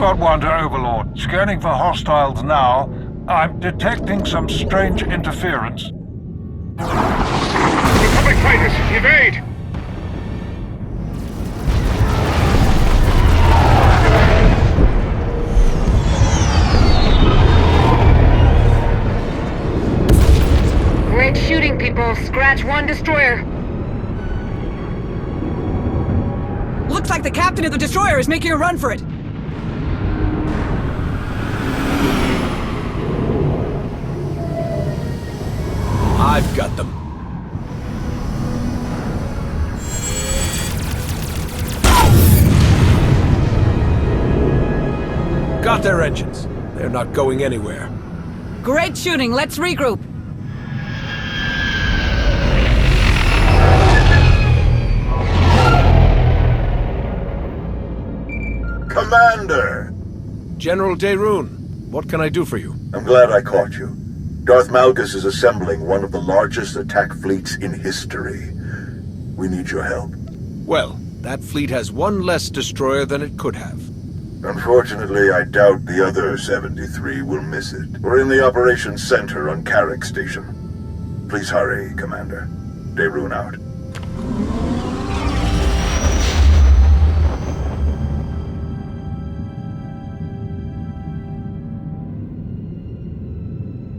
Squad 1 to Overlord. Scanning for hostiles now. I'm detecting some strange interference. Republic fighters, evade! Great shooting, people. Scratch one destroyer. Looks like the captain of the destroyer is making a run for it. I've got them. Got their engines. They're not going anywhere. Great shooting. Let's regroup. Commander! General Daeruun, what can I do for you? I'm glad I caught you. Darth Malgus is assembling one of the largest attack fleets in history. We need your help. Well, that fleet has one less destroyer than it could have. Unfortunately, I doubt the other 73 will miss it. We're in the operations center on Carrick Station. Please hurry, Commander. Daeruun out.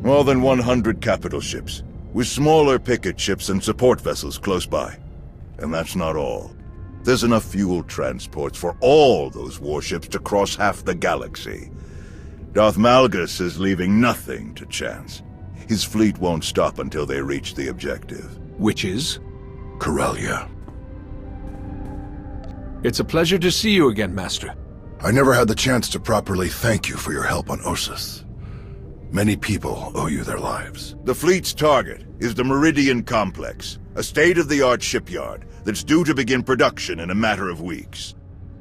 More than 100 capital ships, with smaller picket ships and support vessels close by. And that's not all. There's enough fuel transports for all those warships to cross half the galaxy. Darth Malgus is leaving nothing to chance. His fleet won't stop until they reach the objective. Which is? Corellia. It's a pleasure to see you again, Master. I never had the chance to properly thank you for your help on Ossus. Many people owe you their lives. The fleet's target is the Meridian Complex, a state-of-the-art shipyard that's due to begin production in a matter of weeks.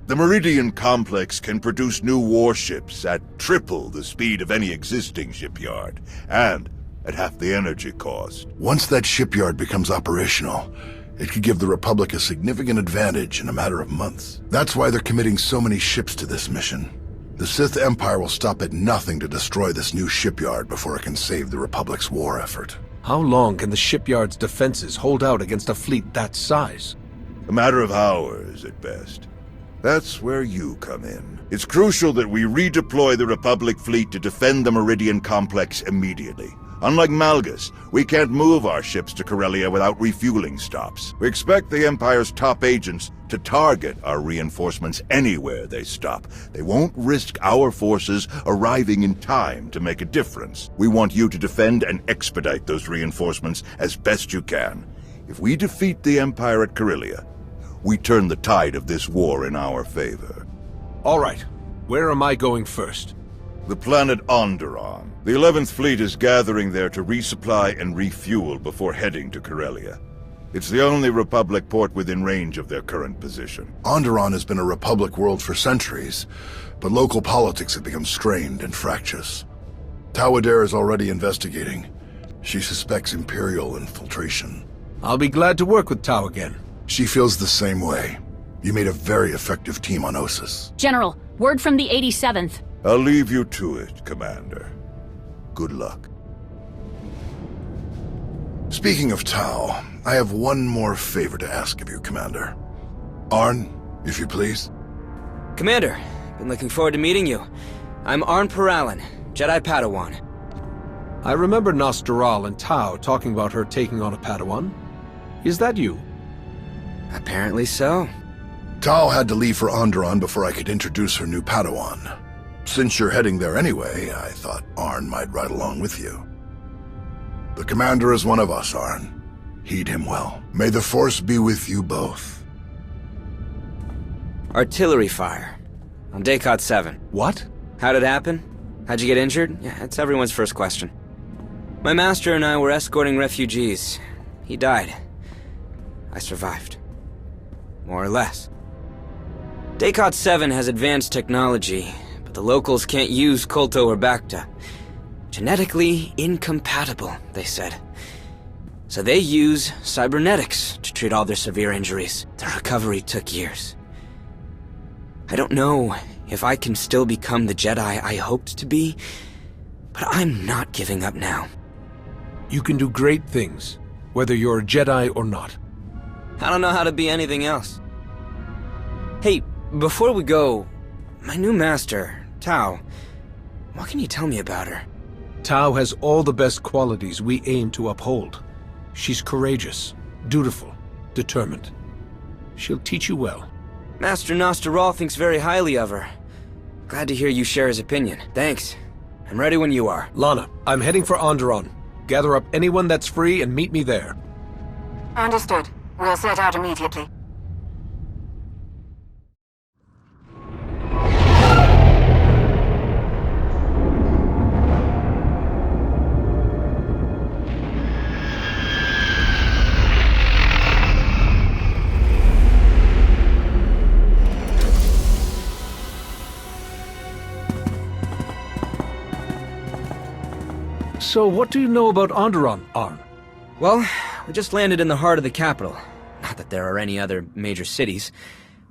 The Meridian Complex can produce new warships at triple the speed of any existing shipyard, and at half the energy cost. Once that shipyard becomes operational, it could give the Republic a significant advantage in a matter of months. That's why they're committing so many ships to this mission. The Sith Empire will stop at nothing to destroy this new shipyard before it can save the Republic's war effort. How long can the shipyard's defenses hold out against a fleet that size? A matter of hours, at best. That's where you come in. It's crucial that we redeploy the Republic fleet to defend the Meridian Complex immediately. Unlike Malgus, we can't move our ships to Corellia without refueling stops. We expect the Empire's top agents to target our reinforcements anywhere they stop. They won't risk our forces arriving in time to make a difference. We want you to defend and expedite those reinforcements as best you can. If we defeat the Empire at Corellia, we turn the tide of this war in our favor. All right. Where am I going first? The planet Onderon. The 11th Fleet is gathering there to resupply and refuel before heading to Corellia. It's the only Republic port within range of their current position. Onderon has been a Republic world for centuries, but local politics have become strained and fractious. Idair is already investigating. She suspects Imperial infiltration. I'll be glad to work with Tau again. She feels the same way. You made a very effective team on Ossus. General, word from the 87th. I'll leave you to it, Commander. Good luck. Speaking of Tau, I have one more favor to ask of you, Commander. Arn, if you please. Commander, been looking forward to meeting you. I'm Arn Peralun, Jedi Padawan. I remember Gnost-Dural and Tau talking about her taking on a Padawan. Is that you? Apparently so. Tau had to leave for Onderon before I could introduce her new Padawan. Since you're heading there anyway, I thought Arn might ride along with you. The Commander is one of us, Arn. Heed him well. May the Force be with you both. Artillery fire. On Daycot 7. What? How'd it happen? How'd you get injured? Yeah, that's everyone's first question. My master and I were escorting refugees. He died. I survived. More or less. Daycot 7 has advanced technology, but the locals can't use Kolto or Bacta. Genetically incompatible, they said. So they use cybernetics to treat all their severe injuries. The recovery took years. I don't know if I can still become the Jedi I hoped to be, but I'm not giving up now. You can do great things, whether you're a Jedi or not. I don't know how to be anything else. Hey, before we go, my new master, Tau, what can you tell me about her? Tau has all the best qualities we aim to uphold. She's courageous, dutiful, determined. She'll teach you well. Master Gnost-Dural thinks very highly of her. Glad to hear you share his opinion. Thanks. I'm ready when you are. Lana, I'm heading for Onderon. Gather up anyone that's free and meet me there. Understood. We'll set out immediately. So what do you know about Onderon, Arn? Well, we just landed in the heart of the capital. Not that there are any other major cities.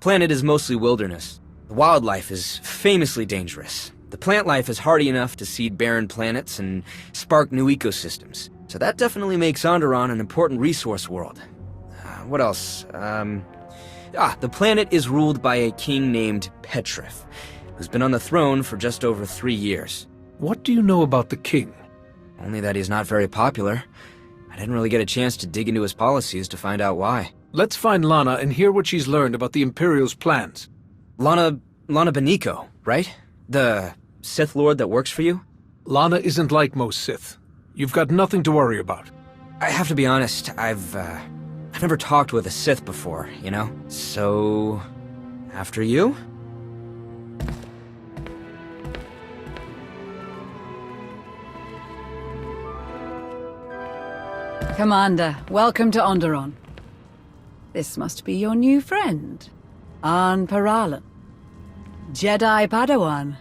Planet is mostly wilderness. The wildlife is famously dangerous. The plant life is hardy enough to seed barren planets and spark new ecosystems. So that definitely makes Onderon an important resource world. What else? The planet is ruled by a king named Petryph, who's been on the throne for just over 3 years. What do you know about the king? Only that he's not very popular. I didn't really get a chance to dig into his policies to find out why. Let's find Lana and hear what she's learned about the Imperial's plans. Lana Beniko, right? The Sith Lord that works for you? Lana isn't like most Sith. You've got nothing to worry about. I have to be honest, I've never talked with a Sith before, you know? So, after you? Commander, welcome to Onderon. This must be your new friend, Peralun. Jedi Padawan.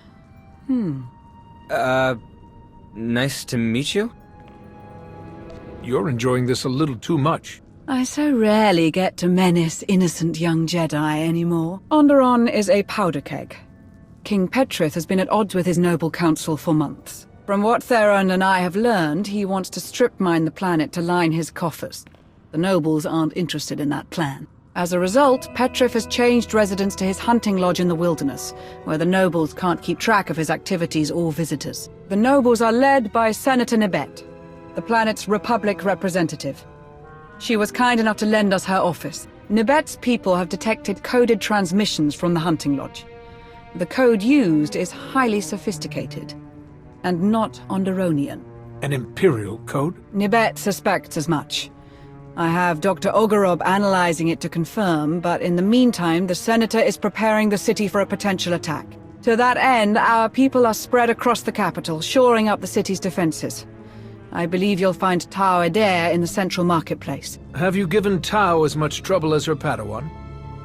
Nice to meet you? You're enjoying this a little too much. I so rarely get to menace innocent young Jedi anymore. Onderon is a powder keg. King Petryph has been at odds with his noble council for months. From what Daeruun and I have learned, he wants to strip mine the planet to line his coffers. The nobles aren't interested in that plan. As a result, Petryph has changed residence to his hunting lodge in the wilderness, where the nobles can't keep track of his activities or visitors. The nobles are led by Senator Nebet, the planet's Republic representative. She was kind enough to lend us her office. Nebet's people have detected coded transmissions from the hunting lodge. The code used is highly sophisticated, and not Onderonian. An Imperial code? Nebet suspects as much. I have Dr. Ogorob analyzing it to confirm, but in the meantime, the Senator is preparing the city for a potential attack. To that end, our people are spread across the capital, shoring up the city's defenses. I believe you'll find Tau Idair in the central marketplace. Have you given Tau as much trouble as her Padawan?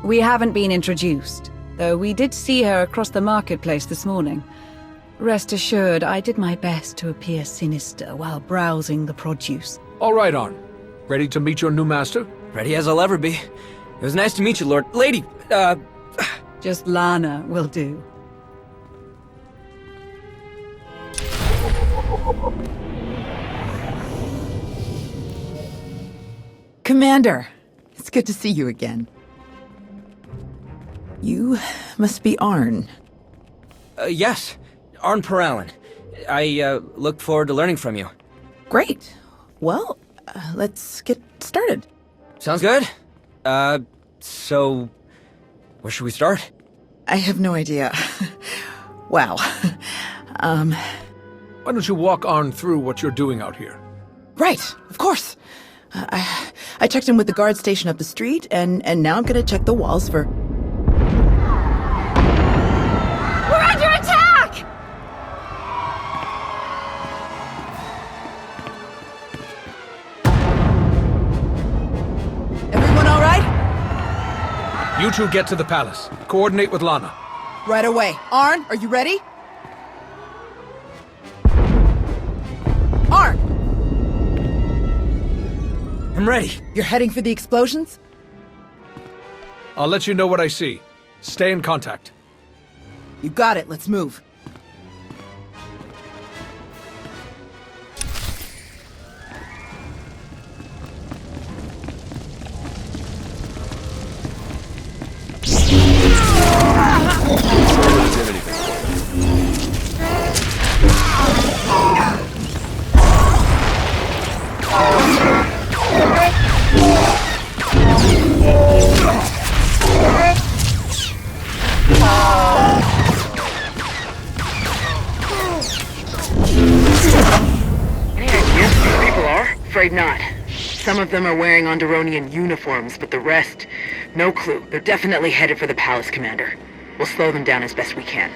We haven't been introduced, though we did see her across the marketplace this morning. Rest assured, I did my best to appear sinister while browsing the produce. All right, Arn. Ready to meet your new master? Ready as I'll ever be. It was nice to meet you, Lord. Lady, Just Lana will do. Commander, it's good to see you again. You must be Arn. Yes. Arn Peralun. I look forward to learning from you. Great. Well, let's get started. Sounds good. So, where should we start? I have no idea. Wow. Why don't you walk Arn through what you're doing out here? Right, of course. I checked in with the guard station up the street, and now I'm gonna check the walls for... We're under attack! Everyone all right? You two get to the palace. Coordinate with Lana. Right away. Arn, are you ready? Arn! I'm ready. You're heading for the explosions? I'll let you know what I see. Stay in contact. You got it, let's move. Afraid not. Some of them are wearing Onderonian uniforms, but the rest, no clue. They're definitely headed for the palace, Commander. We'll slow them down as best we can.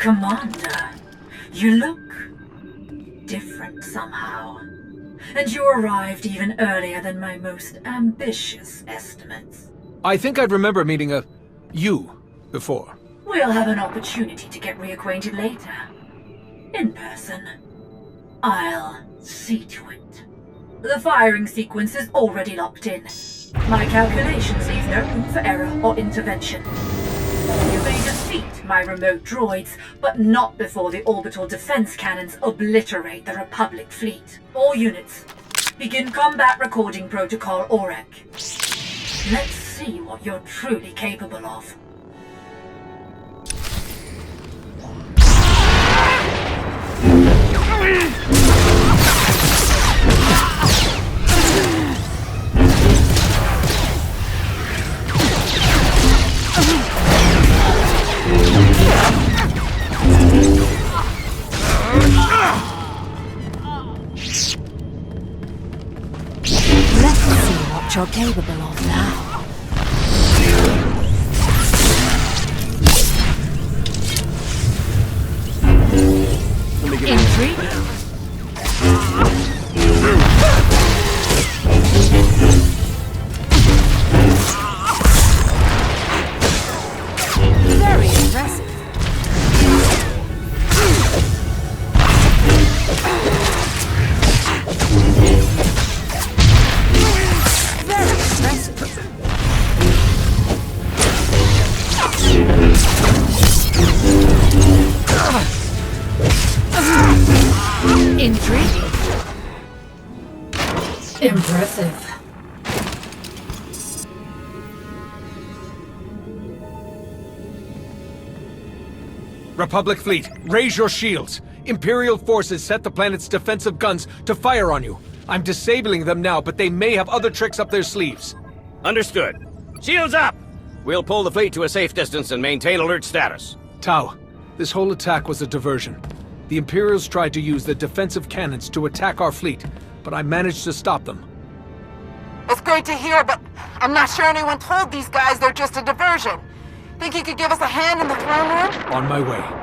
Commander, you look different somehow. And you arrived even earlier than my most ambitious estimates. I think I remember meeting you before. We'll have an opportunity to get reacquainted later. In person. I'll see to it. The firing sequence is already locked in. My calculations leave no room for error or intervention. You may defeat my remote droids, but not before the orbital defense cannons obliterate the Republic fleet. All units, begin combat recording protocol OREC. Let's see what you're truly capable of. Let's see what you're capable of now. Intrigue? Very impressive. Intrigue? Impressive. Republic fleet, raise your shields. Imperial forces set the planet's defensive guns to fire on you. I'm disabling them now, but they may have other tricks up their sleeves. Understood. Shields up! We'll pull the fleet to a safe distance and maintain alert status. Tau, this whole attack was a diversion. The Imperials tried to use the defensive cannons to attack our fleet, but I managed to stop them. It's great to hear, but I'm not sure anyone told these guys they're just a diversion. Think you could give us a hand in the throne room? On my way.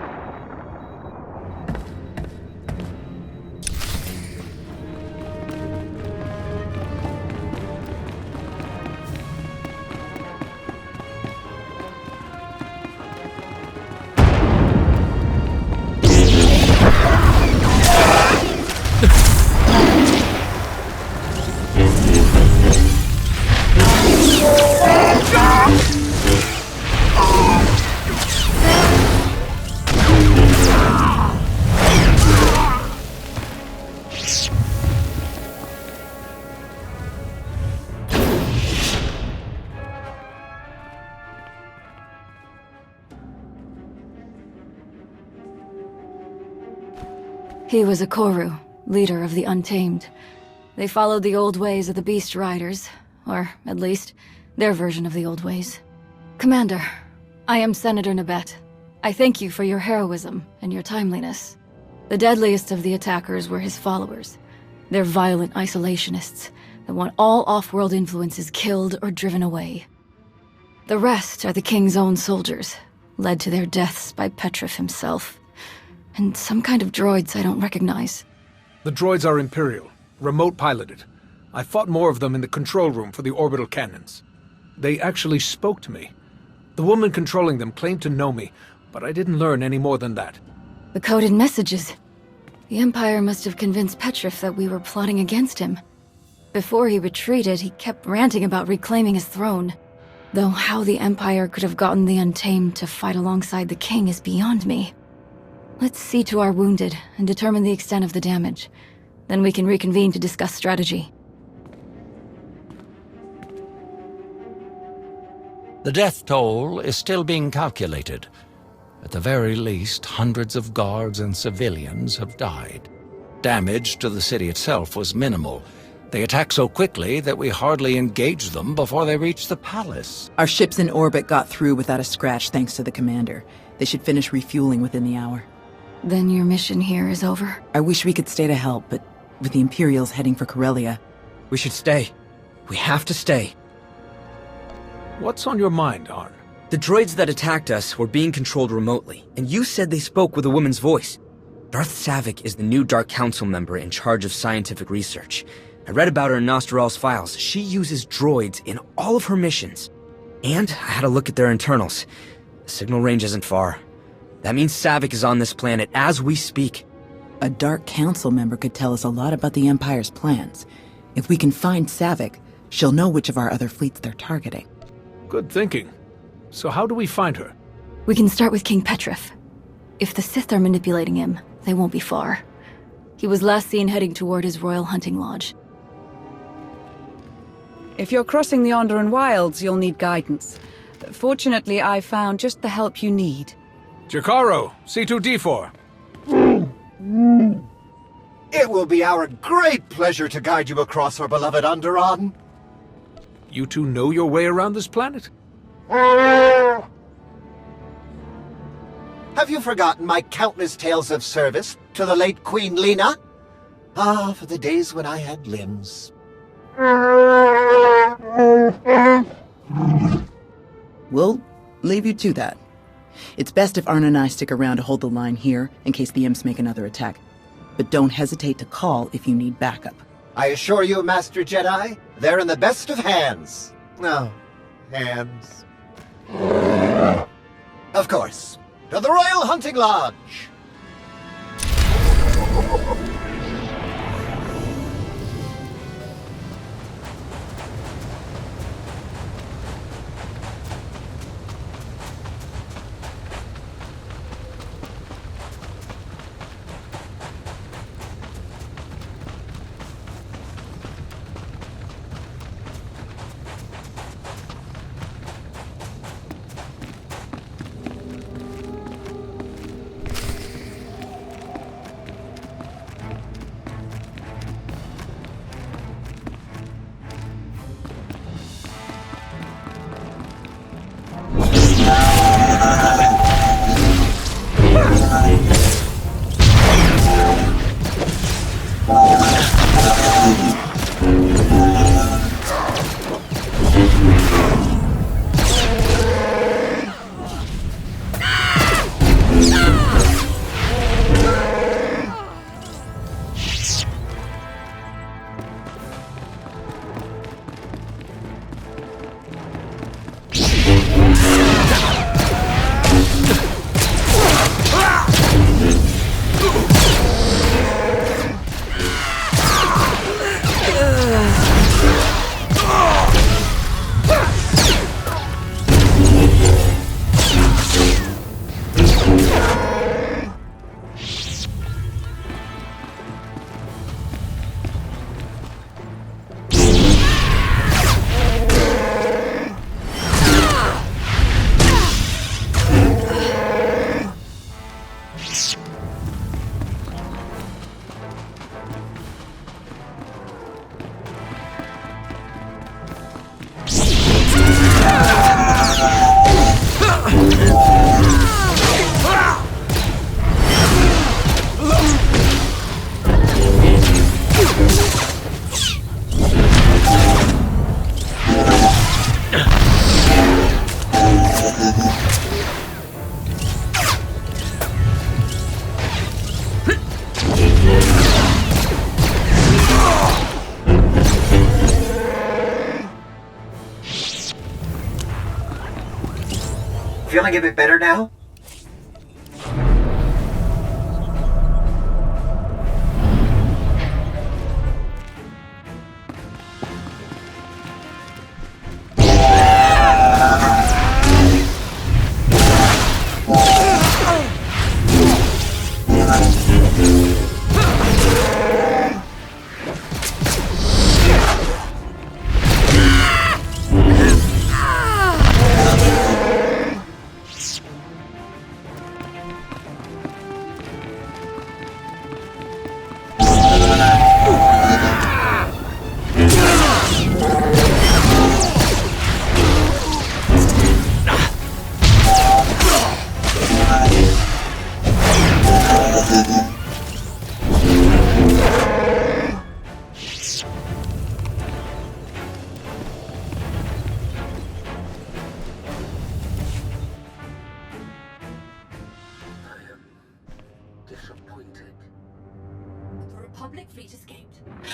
He was a Koru, leader of the Untamed. They followed the old ways of the Beast Riders, or at least, their version of the old ways. Commander, I am Senator Nebet. I thank you for your heroism and your timeliness. The deadliest of the attackers were his followers. They're violent isolationists that want all off-world influences killed or driven away. The rest are the King's own soldiers, led to their deaths by Petryph himself. And some kind of droids I don't recognize. The droids are Imperial, remote-piloted. I fought more of them in the control room for the orbital cannons. They actually spoke to me. The woman controlling them claimed to know me, but I didn't learn any more than that. The coded messages. The Empire must have convinced Petryph that we were plotting against him. Before he retreated, he kept ranting about reclaiming his throne. Though how the Empire could have gotten the Untamed to fight alongside the King is beyond me. Let's see to our wounded and determine the extent of the damage. Then we can reconvene to discuss strategy. The death toll is still being calculated. At the very least, hundreds of guards and civilians have died. Damage to the city itself was minimal. They attacked so quickly that we hardly engaged them before they reached the palace. Our ships in orbit got through without a scratch thanks to the commander. They should finish refueling within the hour. Then your mission here is over? I wish we could stay to help, but with the Imperials heading for Corellia... We should stay. We have to stay. What's on your mind, Arn? The droids that attacked us were being controlled remotely, and you said they spoke with a woman's voice. Darth Savik is the new Dark Council member in charge of scientific research. I read about her in Gnost-Dural's files. She uses droids in all of her missions. And I had a look at their internals. The signal range isn't far. That means Savik is on this planet as we speak. A Dark Council member could tell us a lot about the Empire's plans. If we can find Savik, she'll know which of our other fleets they're targeting. Good thinking. So how do we find her? We can start with King Petryph. If the Sith are manipulating him, they won't be far. He was last seen heading toward his royal hunting lodge. If you're crossing the Onderon wilds, you'll need guidance. Fortunately, I found just the help you need. Jakaro, C2D4. It will be our great pleasure to guide you across our beloved Onderon. You two know your way around this planet? Have you forgotten my countless tales of service to the late Queen Lena? Ah, for the days when I had limbs. We'll leave you to that. It's best if Arn and I stick around to hold the line here in case the imps make another attack. But don't hesitate to call if you need backup. I assure you, Master Jedi, they're in the best of hands. Oh, hands. Of course. To the Royal Hunting Lodge! Feeling a bit better now?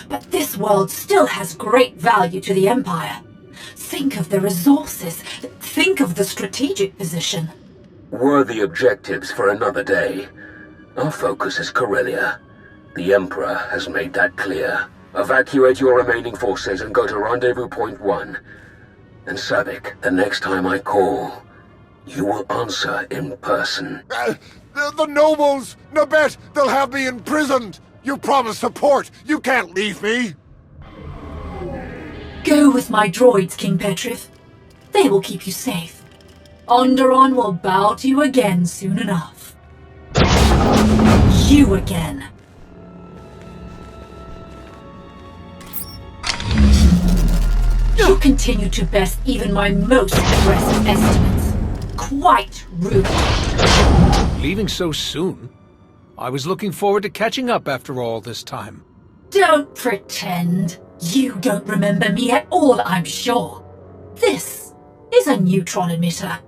But this world still has great value to the Empire. Think of the resources. Think of the strategic position. Worthy objectives for another day. Our focus is Corellia. The Emperor has made that clear. Evacuate your remaining forces and go to Rendezvous Point 1. And Savik, the next time I call, you will answer in person. The nobles! Nebet! They'll have me imprisoned! You promised support! You can't leave me! Go with my droids, King Petryph. They will keep you safe. Onderon will bow to you again soon enough. You again. You continue to best even my most aggressive estimates. Quite rude. Leaving so soon? I was looking forward to catching up after all this time. Don't pretend. You don't remember me at all, I'm sure. This is a neutron emitter.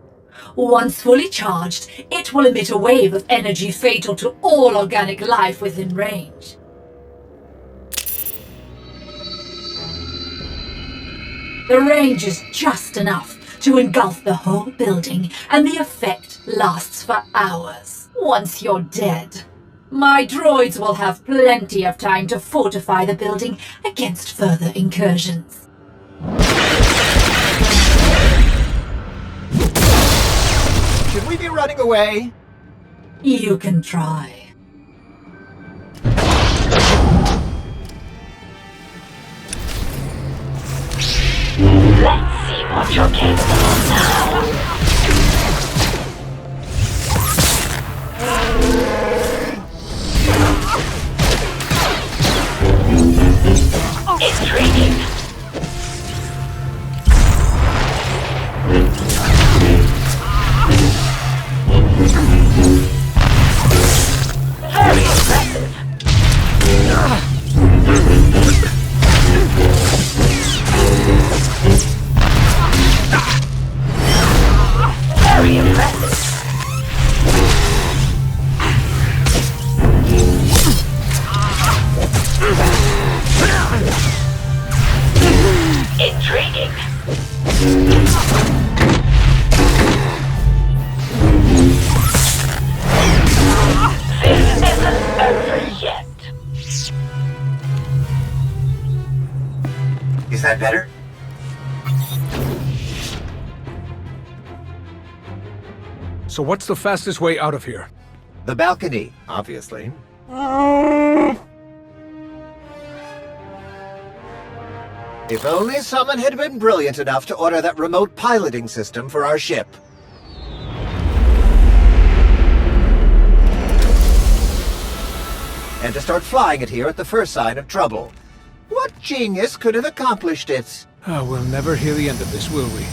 Once fully charged, it will emit a wave of energy fatal to all organic life within range. The range is just enough to engulf the whole building, and the effect lasts for hours. Once you're dead, my droids will have plenty of time to fortify the building against further incursions. Should we be running away? You can try. Let's see what you're capable of now. Intriguing. Very impressive. Very impressive. Intriguing. This isn't over yet. Is that better? So what's the fastest way out of here? The balcony, obviously. If only someone had been brilliant enough to order that remote piloting system for our ship. And to start flying it here at the first sign of trouble. What genius could have accomplished it? Oh, we'll never hear the end of this, will we?